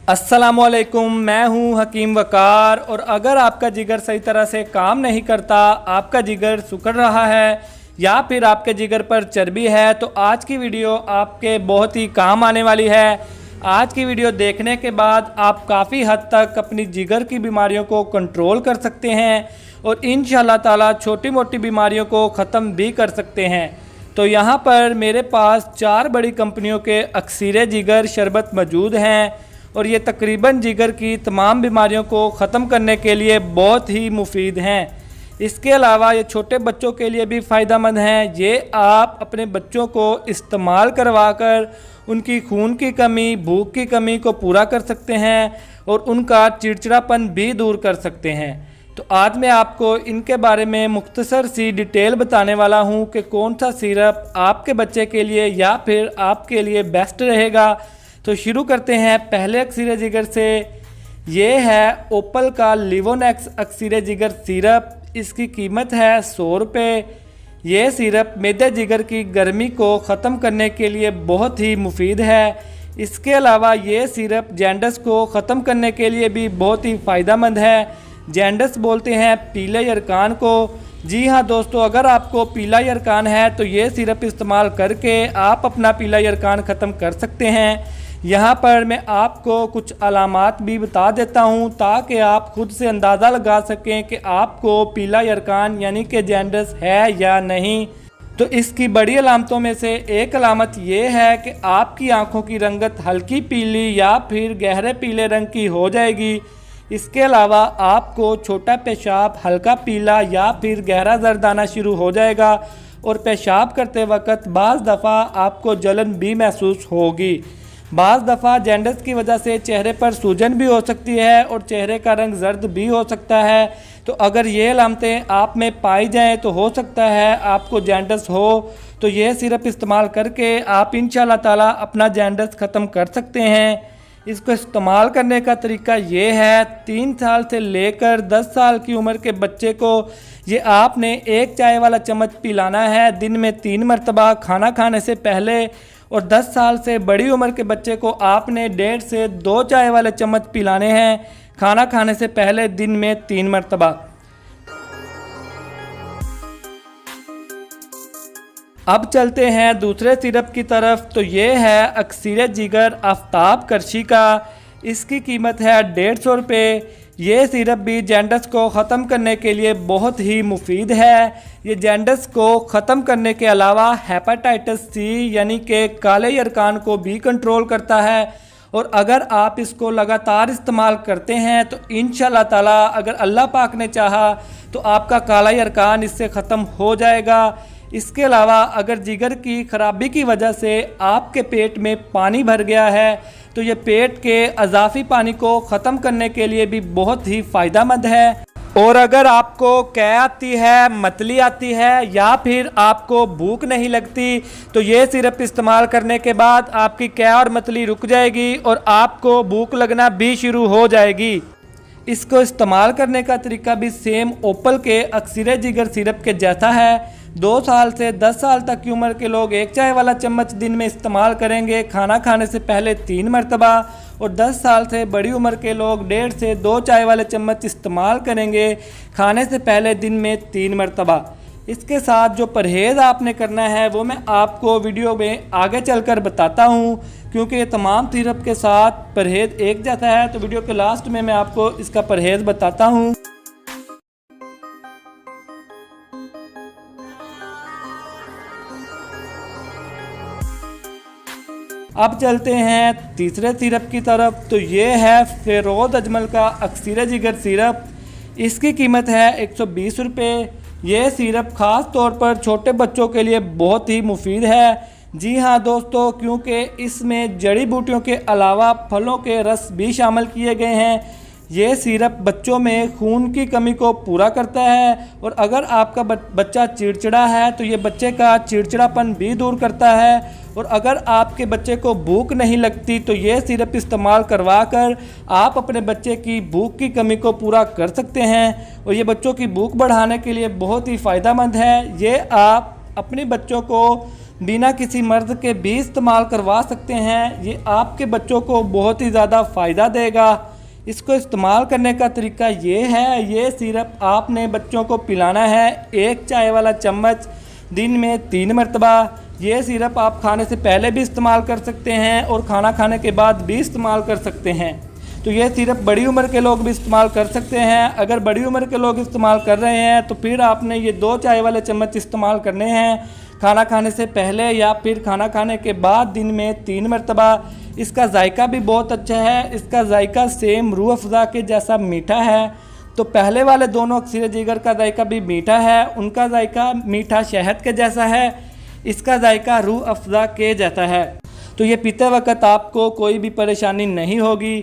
अस्सलामुअलैकुम, मैं हूं हकीम वकार। और अगर आपका जिगर सही तरह से काम नहीं करता, आपका जिगर सिकुड़ रहा है या फिर आपके जिगर पर चर्बी है, तो आज की वीडियो आपके बहुत ही काम आने वाली है। आज की वीडियो देखने के बाद आप काफ़ी हद तक अपनी जिगर की बीमारियों को कंट्रोल कर सकते हैं और इंशाअल्लाह ताला छोटी मोटी बीमारियों को ख़त्म भी कर सकते हैं। तो यहाँ पर मेरे पास 4 बड़ी कंपनियों के अक्सीर जिगर शरबत मौजूद हैं और ये तकरीबन जिगर की तमाम बीमारियों को ख़त्म करने के लिए बहुत ही मुफीद हैं। इसके अलावा ये छोटे बच्चों के लिए भी फ़ायदेमंद हैं। ये आप अपने बच्चों को इस्तेमाल करवा कर उनकी खून की कमी, भूख की कमी को पूरा कर सकते हैं और उनका चिड़चिड़ापन भी दूर कर सकते हैं। तो आज मैं आपको इनके बारे में मुख्तसर सी डिटेल बताने वाला हूँ कि कौन सा सिरप आपके बच्चे के लिए या फिर आपके लिए बेस्ट रहेगा। तो शुरू करते हैं पहले अक्सीर जिगर से। ये है ओपल का लिवोनेक्स अक्सीर जिगर सिरप। इसकी कीमत है 100 रुपये। ये सिरप मैदे जिगर की गर्मी को ख़त्म करने के लिए बहुत ही मुफीद है। इसके अलावा ये सिरप जैंडस को ख़त्म करने के लिए भी बहुत ही फ़ायदेमंद है। जैंडस बोलते हैं पीले यरकान को। जी हाँ दोस्तों, अगर आपको पीला यरकान है तो ये सिरप इस्तेमाल करके आप अपना पीला यरकान ख़त्म कर सकते हैं। यहाँ पर मैं आपको कुछ अलामात भी बता देता हूँ ताकि आप खुद से अंदाज़ा लगा सकें कि आपको पीला यरकान यानी कि जैंडस है या नहीं। तो इसकी बड़ी अलामतों में से एक अलामत ये है कि आपकी आँखों की रंगत हल्की पीली या फिर गहरे पीले रंग की हो जाएगी। इसके अलावा आपको छोटा पेशाब हल्का पीला या फिर गहरा जर्द आना शुरू हो जाएगा और पेशाब करते वक्त बाज़ दफ़ा आपको जलन भी महसूस होगी। बाज़ दफ़ा जैंडस की वजह से चेहरे पर सूजन भी हो सकती है और चेहरे का रंग जर्द भी हो सकता है। तो अगर ये अलामतें आप में पाई जाएँ तो हो सकता है आपको जैंडस हो। तो ये सिरप इस्तेमाल करके आप इंशाअल्लाह ताला अपना जैंडस ख़त्म कर सकते हैं। इसको इस्तेमाल करने का तरीका ये है, 3 साल से लेकर 10 साल की उम्र के बच्चे को ये आपने 1 चाय वाला चम्मच पिलाना है दिन में 3 मरतबा खाना खाने से पहले। और 10 साल से बड़ी उम्र के बच्चे को आपने 1.5 से 2 चाय वाले चम्मच पिलाने हैं खाना खाने से पहले दिन में 3 मरतबा। अब चलते हैं दूसरे सिरप की तरफ। तो ये है अक्सीर जिगर आफ्ताब करशी का। इसकी कीमत है 150 रुपये। ये सिरप भी जैंडस को ख़त्म करने के लिए बहुत ही मुफीद है। ये जैंडस को ख़त्म करने के अलावा हेपेटाइटिस सी यानी कि काले यरकान को भी कंट्रोल करता है। और अगर आप इसको लगातार इस्तेमाल करते हैं तो इंशाअल्लाह ताला अगर अल्लाह पाक ने चाहा तो आपका काला यरकान इससे ख़त्म हो जाएगा। इसके अलावा अगर जिगर की ख़राबी की वजह से आपके पेट में पानी भर गया है तो ये पेट के अज़ाफ़ी पानी को ख़त्म करने के लिए भी बहुत ही फ़ायदेमंद है। और अगर आपको कै आती है, मतली आती है या फिर आपको भूख नहीं लगती तो ये सिरप इस्तेमाल करने के बाद आपकी कै और मतली रुक जाएगी और आपको भूख लगना भी शुरू हो जाएगी। इसको इस्तेमाल करने का तरीका भी सेम ओपल के अक्सीर जिगर सिरप के जैसा है। 2 साल से 10 साल तक की उम्र के लोग 1 चाय वाला चम्मच दिन में इस्तेमाल करेंगे खाना खाने से पहले 3 मरतबा और 10 साल से बड़ी उम्र के लोग 1.5 से 2 चाय वाले चम्मच इस्तेमाल करेंगे खाने से पहले दिन में 3 मरतबा। इसके साथ जो परहेज़ आपने करना है वो मैं आपको वीडियो में आगे चलकर बताता हूँ, क्योंकि ये तमाम सिरप के साथ परहेज़ एक जैसा है। तो वीडियो के लास्ट में मैं आपको इसका परहेज़ बताता हूँ। अब चलते हैं तीसरे सिरप की तरफ। तो ये है फेरोज़ अजमल का अक्सीर जिगर सिरप। इसकी कीमत है 120 रुपये। ये सिरप ख़ास तौर पर छोटे बच्चों के लिए बहुत ही मुफीद है। जी हाँ दोस्तों, क्योंकि इसमें जड़ी बूटियों के अलावा फलों के रस भी शामिल किए गए हैं। ये सिरप बच्चों में खून की कमी को पूरा करता है और अगर आपका बच्चा चिड़चिड़ा है तो ये बच्चे का चिड़चिड़ापन भी दूर करता है। और अगर आपके बच्चे को भूख नहीं लगती तो ये सिरप इस्तेमाल करवा कर आप अपने बच्चे की भूख की कमी को पूरा कर सकते हैं। और ये बच्चों की भूख बढ़ाने के लिए बहुत ही फ़ायदेमंद है। ये आप अपने बच्चों को बिना किसी मर्द के भी इस्तेमाल करवा सकते हैं। ये आपके बच्चों को बहुत ही ज़्यादा फ़ायदा देगा। इसको इस्तेमाल करने का तरीका ये है, ये सिरप आपने बच्चों को पिलाना है 1 चाय वाला चम्मच दिन में 3 मरतबा। ये सिरप आप खाने से पहले भी इस्तेमाल कर सकते हैं और खाना खाने के बाद भी इस्तेमाल कर सकते हैं। तो ये सिरप बड़ी उम्र के लोग भी इस्तेमाल कर सकते हैं। अगर बड़ी उम्र के लोग इस्तेमाल कर रहे हैं तो फिर आपने ये 2 चाय वाले चम्मच इस्तेमाल करने हैं खाना खाने से पहले या फिर खाना खाने के बाद दिन में 3 मरतबा। इसका जायका भी बहुत अच्छा है। इसका जायका सेम रूह अफ़ज़ा के जैसा मीठा है। तो पहले वाले दोनों अक्सीर जिगर का जायका भी मीठा है, उनका जायका मीठा शहद के जैसा है, इसका जायका रूह अफ़ज़ा के जैसा है। तो ये पीते वक्त आपको कोई भी परेशानी नहीं होगी।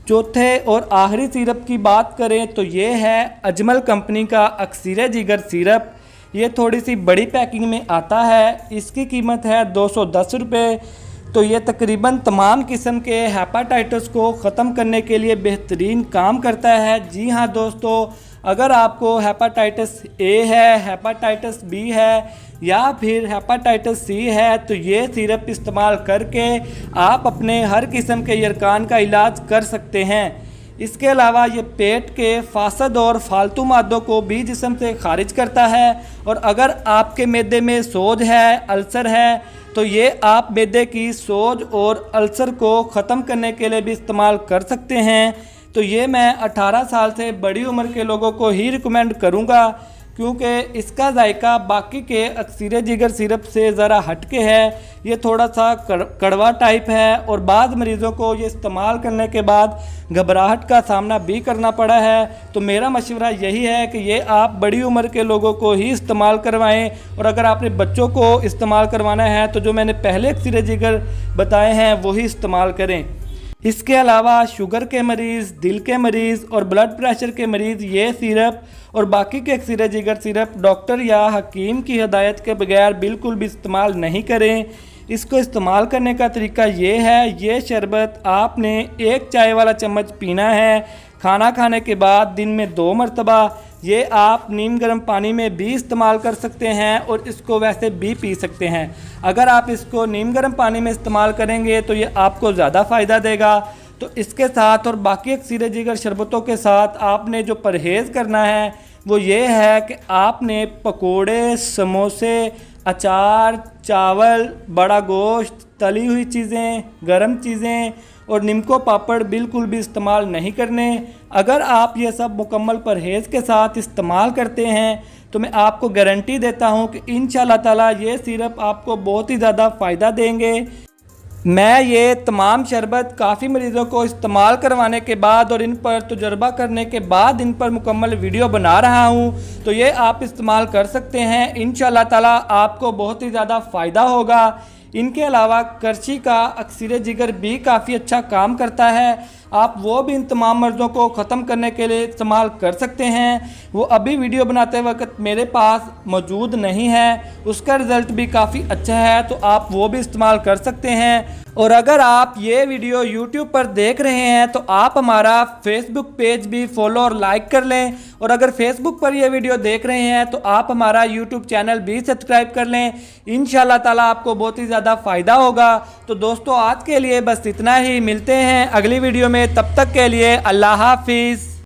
चौथे और आखिरी सिरप की बात करें तो ये है अजमल कंपनी का अक्सीर जिगर सिरप। ये थोड़ी सी बड़ी पैकिंग में आता है। इसकी कीमत है 210 रुपये। तो ये तकरीबन तमाम किस्म के हेपाटाइटिस को ख़त्म करने के लिए बेहतरीन काम करता है। जी हाँ दोस्तों, अगर आपको हेपाटाइटिस ए है, हेपाटाइटिस बी है या फिर हेपाटाइटिस सी है तो ये सिरप इस्तेमाल करके आप अपने हर किस्म के यरकान का इलाज कर सकते हैं। इसके अलावा ये पेट के फासद और फालतू मादों को भी जिस्म से खारिज करता है। और अगर आपके मैदे में सोज है, अल्सर है, तो ये आप मैदे की सोज और अल्सर को ख़त्म करने के लिए भी इस्तेमाल कर सकते हैं। तो ये मैं 18 साल से बड़ी उम्र के लोगों को ही रिकमेंड करूँगा, क्योंकि इसका जायका बाकी के अक्सीर जिगर सिरप से ज़रा हटके है। ये थोड़ा सा कड़वा टाइप है और बाद मरीज़ों को ये इस्तेमाल करने के बाद घबराहट का सामना भी करना पड़ा है। तो मेरा मशवरा यही है कि ये आप बड़ी उम्र के लोगों को ही इस्तेमाल करवाएं। और अगर आपने बच्चों को इस्तेमाल करवाना है तो जो मैंने पहले अक्सीर जिगर बताए हैं वही इस्तेमाल करें। इसके अलावा शुगर के मरीज़, दिल के मरीज़ और ब्लड प्रेशर के मरीज़ ये सिरप और बाकी के अक्सीर जिगर सिरप डॉक्टर या हकीम की हिदायत के बगैर बिल्कुल भी इस्तेमाल नहीं करें। इसको इस्तेमाल करने का तरीका ये है, ये शरबत आपने 1 चाय वाला चम्मच पीना है खाना खाने के बाद दिन में 2 मरतबा। ये आप नीम गर्म पानी में भी इस्तेमाल कर सकते हैं और इसको वैसे भी पी सकते हैं। अगर आप इसको नीम गर्म पानी में इस्तेमाल करेंगे तो ये आपको ज़्यादा फ़ायदा देगा। तो इसके साथ और बाकी अक्सीर जिगर शरबतों के साथ आपने जो परहेज़ करना है वो ये है कि आपने पकोड़े, समोसे, अचार, चावल, बड़ा गोश्त, तली हुई चीज़ें, गरम चीज़ें और निम्को पापड़ बिल्कुल भी इस्तेमाल नहीं करने। अगर आप ये सब मुकम्मल परहेज़ के साथ इस्तेमाल करते हैं तो मैं आपको गारंटी देता हूँ कि इंशाअल्लाह ताला ये सिरप आपको बहुत ही ज़्यादा फ़ायदा देंगे। मैं ये तमाम शरबत काफ़ी मरीज़ों को इस्तेमाल करवाने के बाद और इन पर तजुर्बा करने के बाद इन पर मुकम्मल वीडियो बना रहा हूँ। तो ये आप इस्तेमाल कर सकते हैं। इंशाअल्लाह ताला आपको बहुत ही ज़्यादा फ़ायदा होगा। इनके अलावा करची का अक्सीर जिगर भी काफ़ी अच्छा काम करता है। आप वो भी इन तमाम मर्ज़ों को ख़त्म करने के लिए इस्तेमाल कर सकते हैं। वो अभी वीडियो बनाते वक्त मेरे पास मौजूद नहीं है, उसका रिज़ल्ट भी काफ़ी अच्छा है, तो आप वो भी इस्तेमाल कर सकते हैं। और अगर आप ये वीडियो YouTube पर देख रहे हैं तो आप हमारा फेसबुक पेज भी फॉलो और लाइक कर लें। और अगर फेसबुक पर ये वीडियो देख रहे हैं तो आप हमारा YouTube चैनल भी सब्सक्राइब कर लें। इंशाअल्लाह ताला आपको बहुत ही ज़्यादा फ़ायदा होगा। तो दोस्तों आज के लिए बस इतना ही, मिलते हैं अगली वीडियो में। तब तक के लिए अल्लाह हाफिज़।